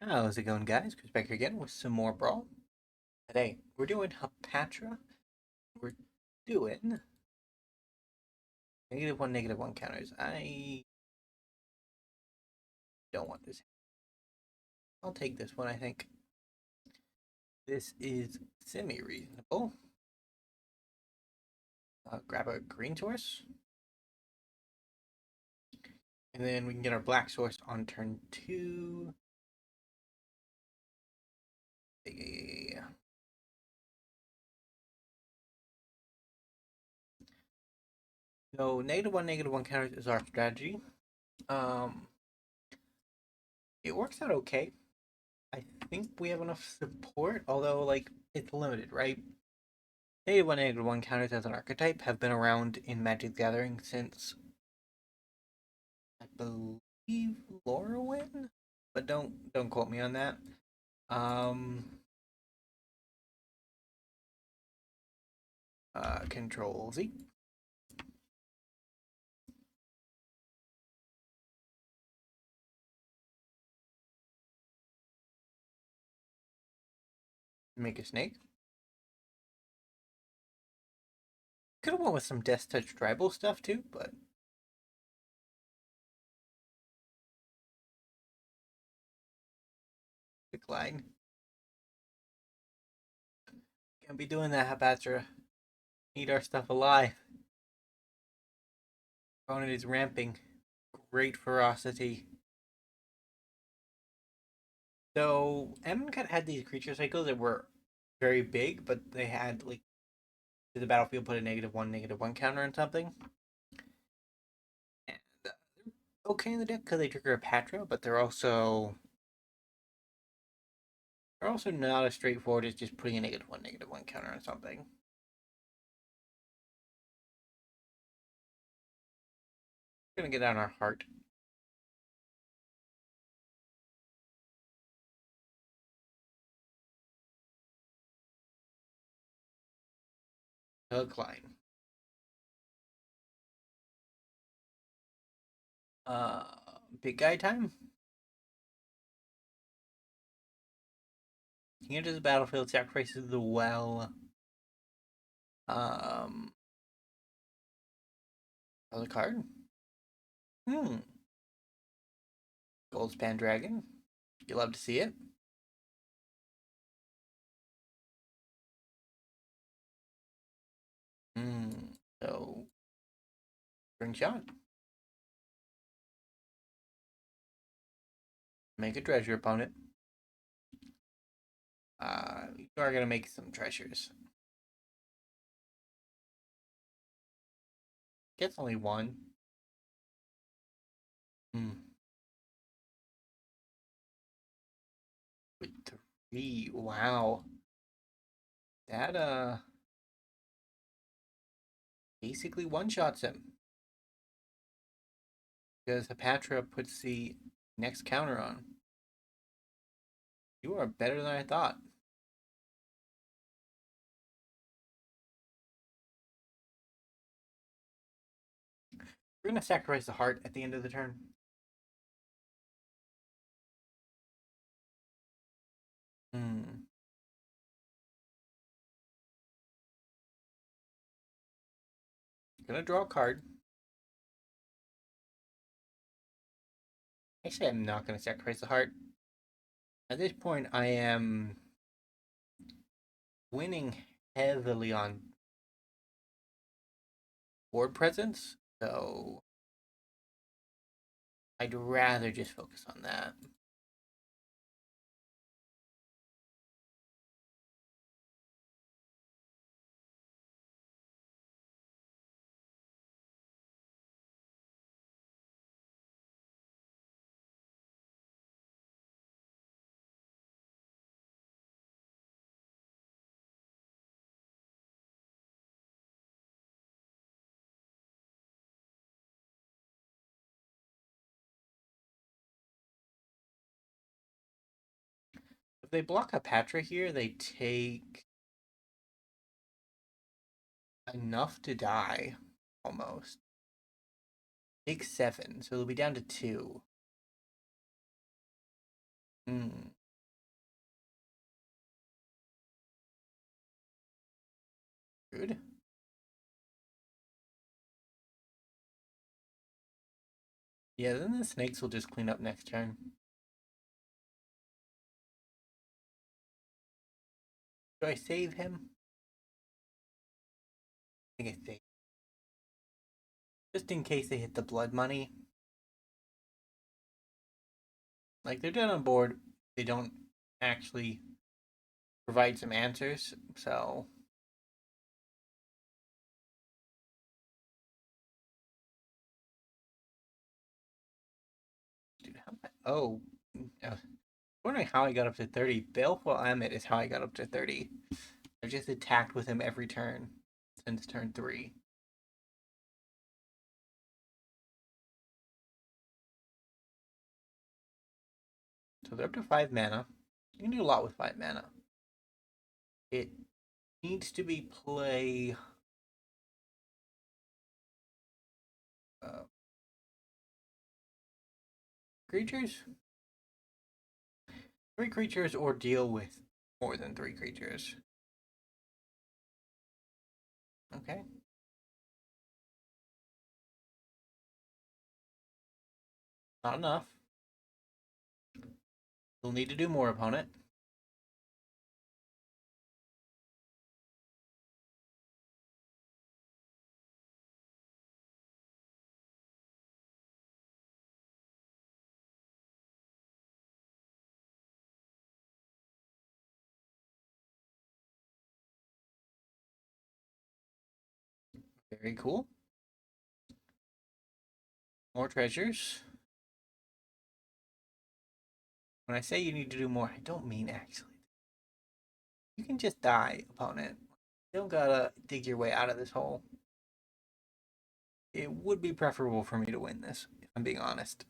How's it going, guys? Chris back here again with some more Brawl. Today, we're doing Hapatra. We're doing -1, -1 counters. I don't want this. I'll take this one, I think. This is semi-reasonable. Grab a green source. And then we can get our black source on turn 2. Yeah. So, -1, -1 counters is our strategy. Um, it works out okay. I think we have enough support, although, like, it's limited, right? -1, -1 counters as an archetype have been around in Magic the Gathering since, I believe, Lorwyn, but don't quote me on that. Control Z. Make a snake. Could have went with some Death Touch tribal stuff too, but decline. Can't be doing that, Hapatra. Need our stuff alive. Opponent is ramping. Great ferocity. So Amonkhet had these creature cycles that were very big, but they had like to the battlefield put a -1, -1 counter on something. And they're okay in the deck because they trigger a Patra, but they're also not as straightforward as just putting a -1, -1 counter on something. We're gonna get on our heart. Decline. Uh, Big guy time. He enters the battlefield, sacrifices the well. Um, Other card. Hmm. Goldspan Dragon. You love to see it. Hmm. So, bring shot. Make a treasure opponent. You are gonna make some treasures. Gets only one. Hmm. With 3. Wow. That basically one-shots him. Because Hapatra puts the next counter on. You are better than I thought. We're gonna sacrifice the heart at the end of the turn. Hmm. Gonna draw a card. Actually, I'm not gonna sacrifice the heart. At this point, I am winning heavily on board presence, so I'd rather just focus on that. If they block Hapatra here, they take enough to die, almost. Take 7, so they'll be down to 2. Hmm. Yeah, then the snakes will just clean up next turn. Do I save him? I think I save. Just in case they hit the blood money. Like, they're dead on board. They don't actually provide some answers, so. Dude, oh. I was wondering how I got up to 30. Baleful Amit is how I got up to 30. I've just attacked with him every turn since turn 3. So they're up to 5 mana. You can do a lot with 5 mana. It needs to be play uh, creatures? 3 creatures or deal with more than 3 creatures. Okay. Not enough. You'll need to do more, opponent. Very cool. More treasures. When I say you need to do more, I don't mean actually. You can just die, opponent. You don't gotta dig your way out of this hole. It would be preferable for me to win this, if I'm being honest.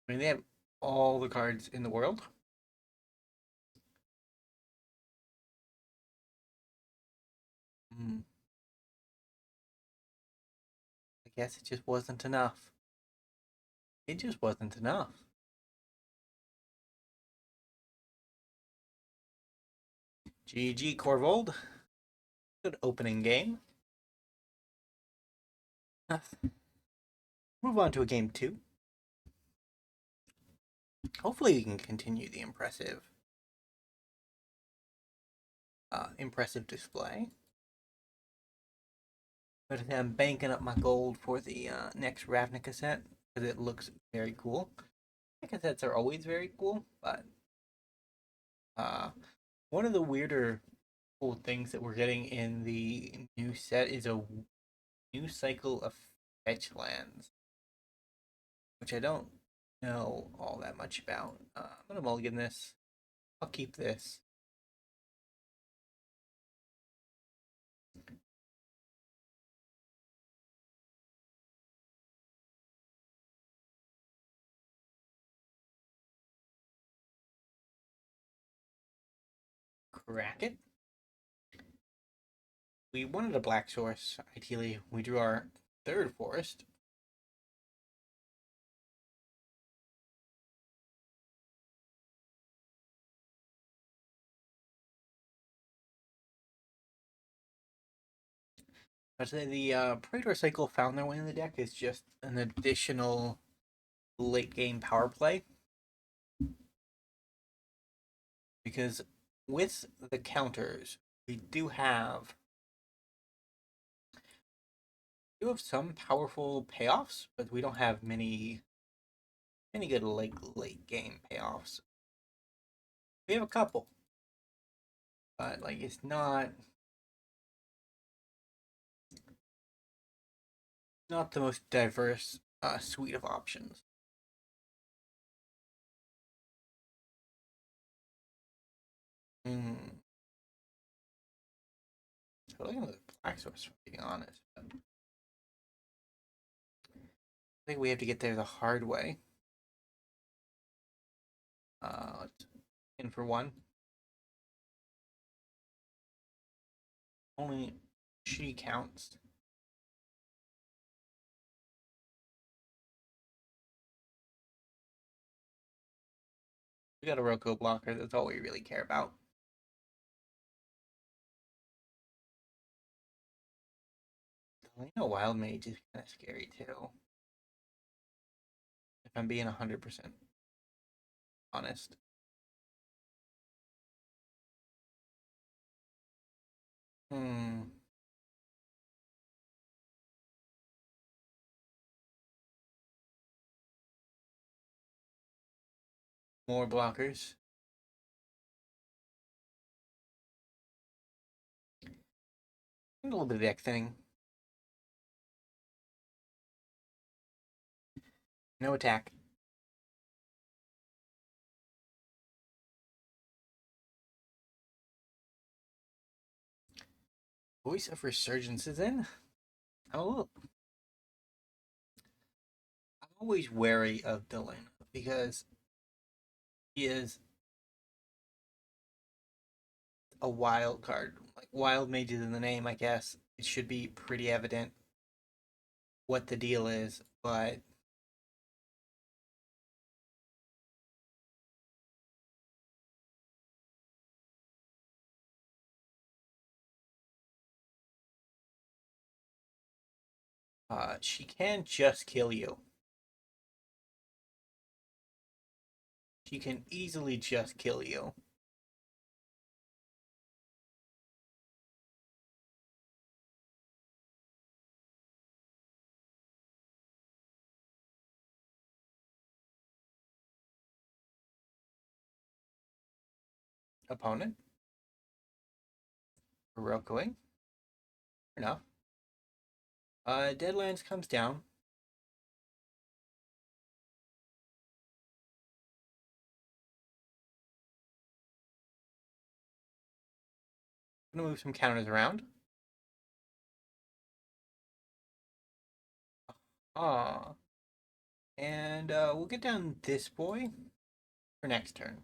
I mean, they have all the cards in the world. Hmm. I guess it just wasn't enough. It just wasn't enough. GG Corvold. Good opening game. Move on to a game 2. Hopefully we can continue the impressive display. But I'm banking up my gold for the next Ravnica set because it looks very cool. Ravnica sets are always very cool, but uh, one of the weirder cool things that we're getting in the new set is a new cycle of fetch lands, which I don't know all that much about. I'm gonna mulligan this. I'll keep this. Crack it. We wanted a black source. Ideally, we drew our third forest. But the Praetor cycle found their way in the deck is just an additional late game power play. Because with the counters, we do have some powerful payoffs, but we don't have many good late game payoffs. We have a couple, but like it's not the most diverse suite of options. Hmm. So looking at the black source, for being honest, but I think we have to get there the hard way. In for one. Only she counts. We got a Roko blocker. That's all we really care about. I know Wild Mage is kind of scary too. If I'm being 100% honest. Hmm. More blockers. A little bit of deck thinning. No attack. Voice of Resurgence is in. Oh, I'm always wary of Dylan because he is a wild card. Like Wild Mage is in the name, I guess. It should be pretty evident what the deal is, but she can just kill you. She can easily just kill you. Opponent. Heroically. Enough. Deadlands comes down. Gonna move some counters around. Ah. And we'll get down this boy for next turn.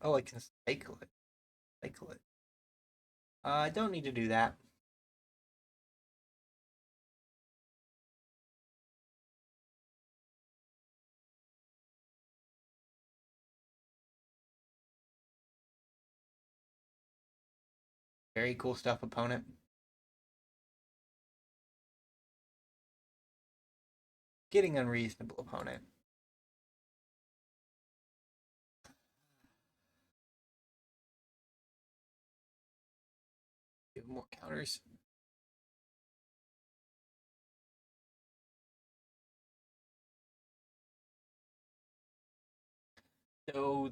Oh, I can cycle it. Cycle it. I don't need to do that. Very cool stuff, opponent. Getting unreasonable, opponent. Give more counters. So,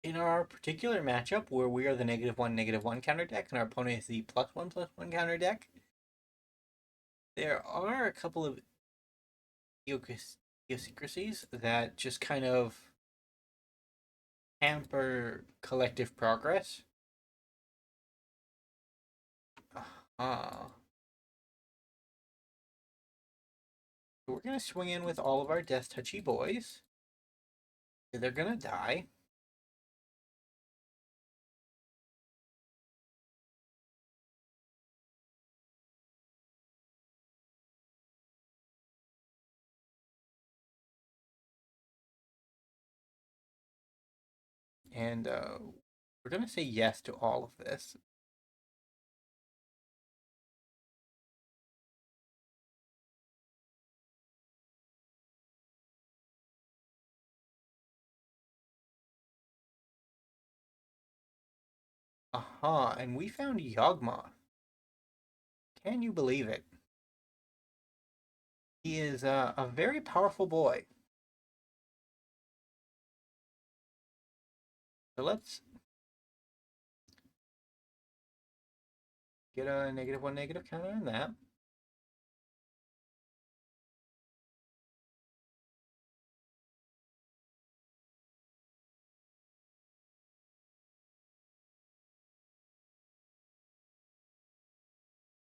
in our particular matchup, where we are the -1/-1 counter deck, and our opponent is the +1/+1 counter deck, there are a couple of idiosyncrasies that just kind of hamper collective progress. Uh-huh. So we're gonna swing in with all of our Death Touchy boys. They're gonna die. And we're gonna say yes to all of this. Aha, and we found Yawgmoth. Can you believe it? He is a very powerful boy. So let's get a -1/- counter on that.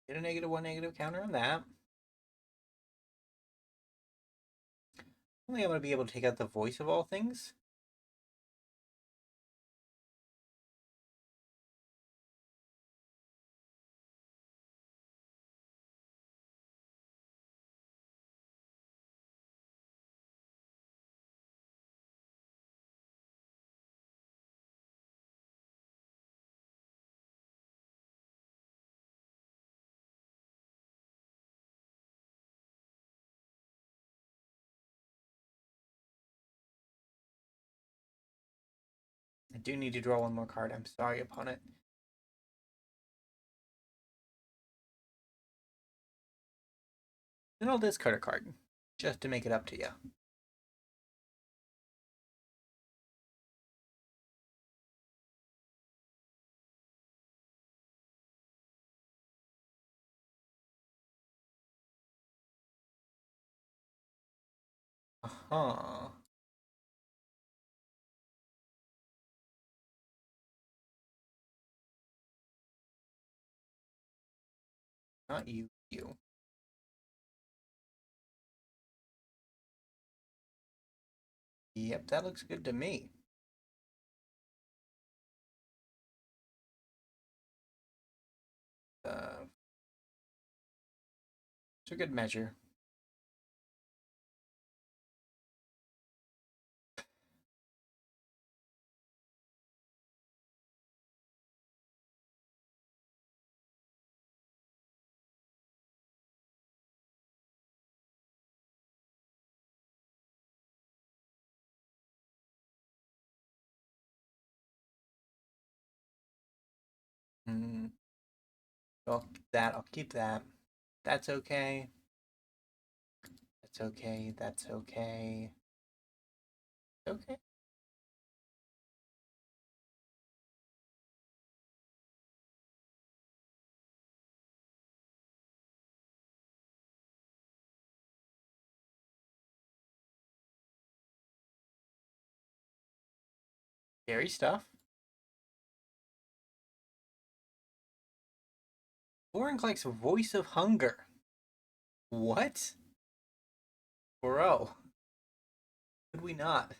Get a -1/- counter on that. Only I'm going to be able to take out the voice of all things. do need to draw one more card. I'm sorry, opponent. Then I'll discard a card, just to make it up to you. Uh-huh. Not you, you. Yep, that looks good to me. It's a good measure. Hmm. I'll keep that. That's okay. That's okay. That's okay. Okay. Scary stuff. Vorincle's Voice of Hunger. What? Bro. Could we not?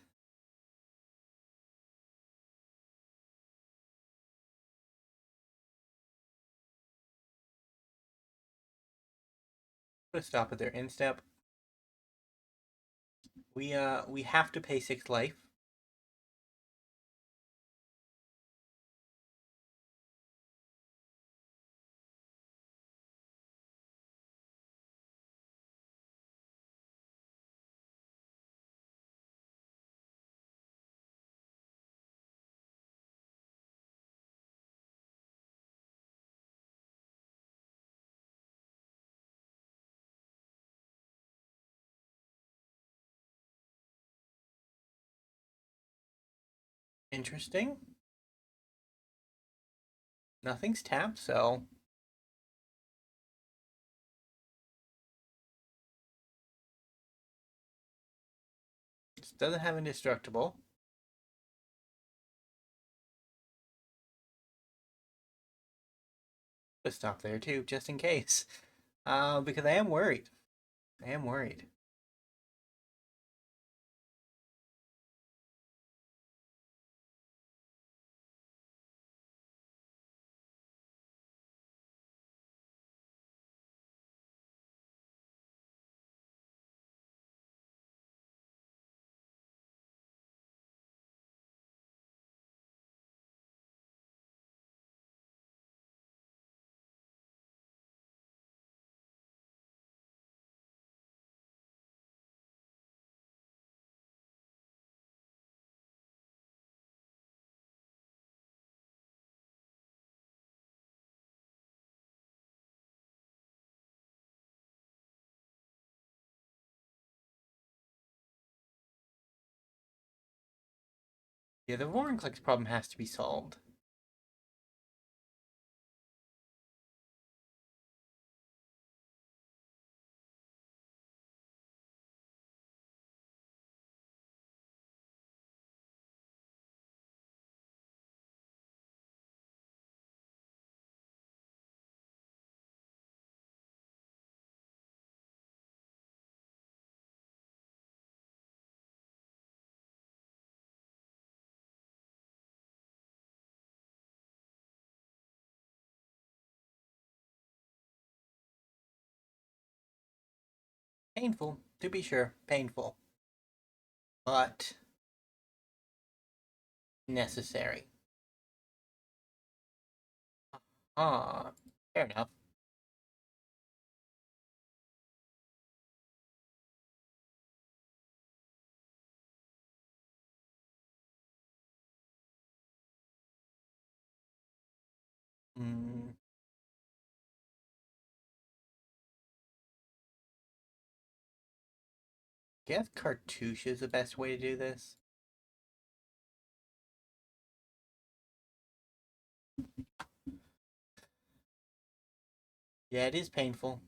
Put a stop at their instep. We have to pay 6 life. Interesting. Nothing's tapped, so it doesn't have indestructible. Let's stop there too, just in case. Because I am worried. I am worried. Yeah, the Vorinclex problem has to be solved. Painful, to be sure. Painful. But necessary. Ah, fair enough. Hmm. Guess cartouche is the best way to do this. Yeah, it is painful.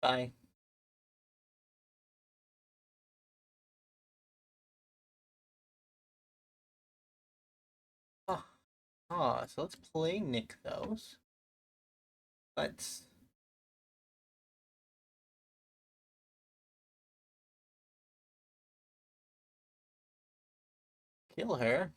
Bye. Ah, so let's play Nykthos. Let's kill her.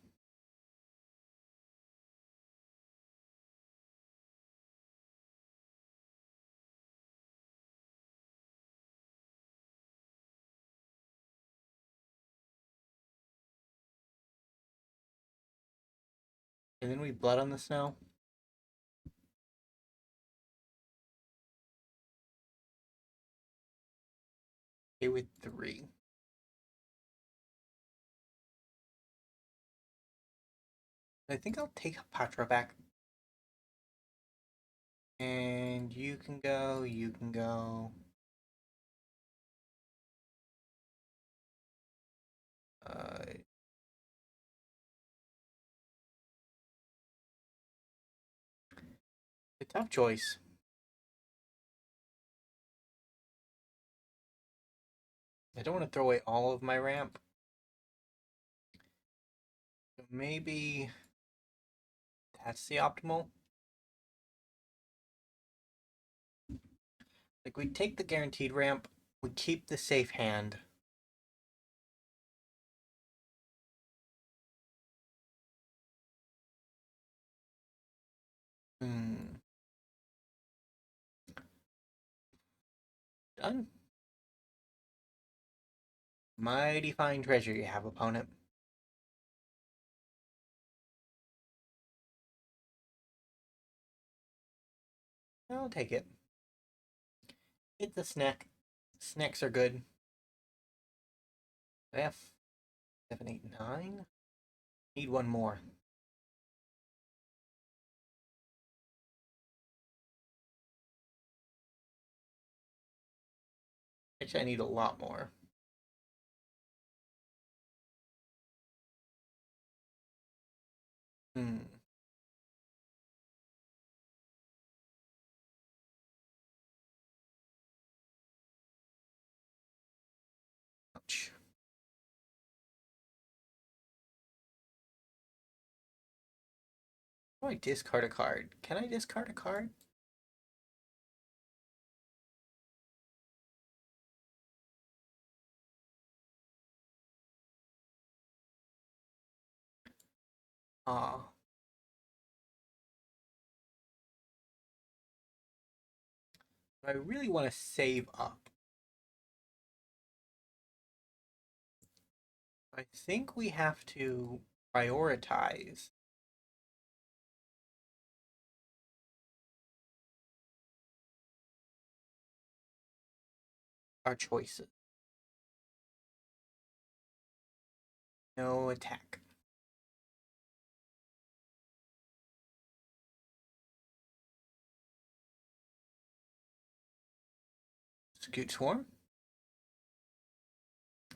And then we blood on the snow. Okay, with 3. I think I'll take Hapatra back. And you can go, you can go. A tough choice. I don't want to throw away all of my ramp. So maybe that's the optimal. Like, we take the guaranteed ramp, we keep the safe hand. Hmm. Done. Mighty fine treasure you have, opponent. I'll take it. It's a snack. Snacks are good. F 7, 8, 9. Need one more. Actually, I need a lot more. Hmm. Ouch. Oh, I discard a card. Can I discard a card? Ah. I really want to save up. I think we have to prioritize our choices. No attack. Scoot Swarm?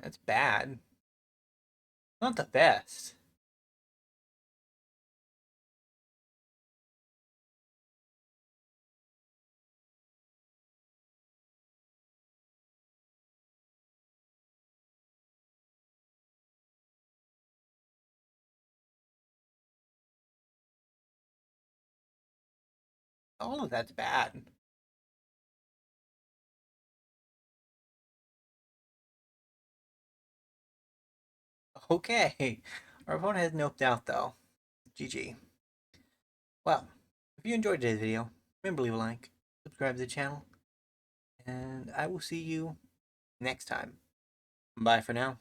That's bad. Not the best. All of that's bad. Okay. Our opponent has noped out though. GG. Well, if you enjoyed today's video, remember to leave a like, subscribe to the channel, and I will see you next time. Bye for now.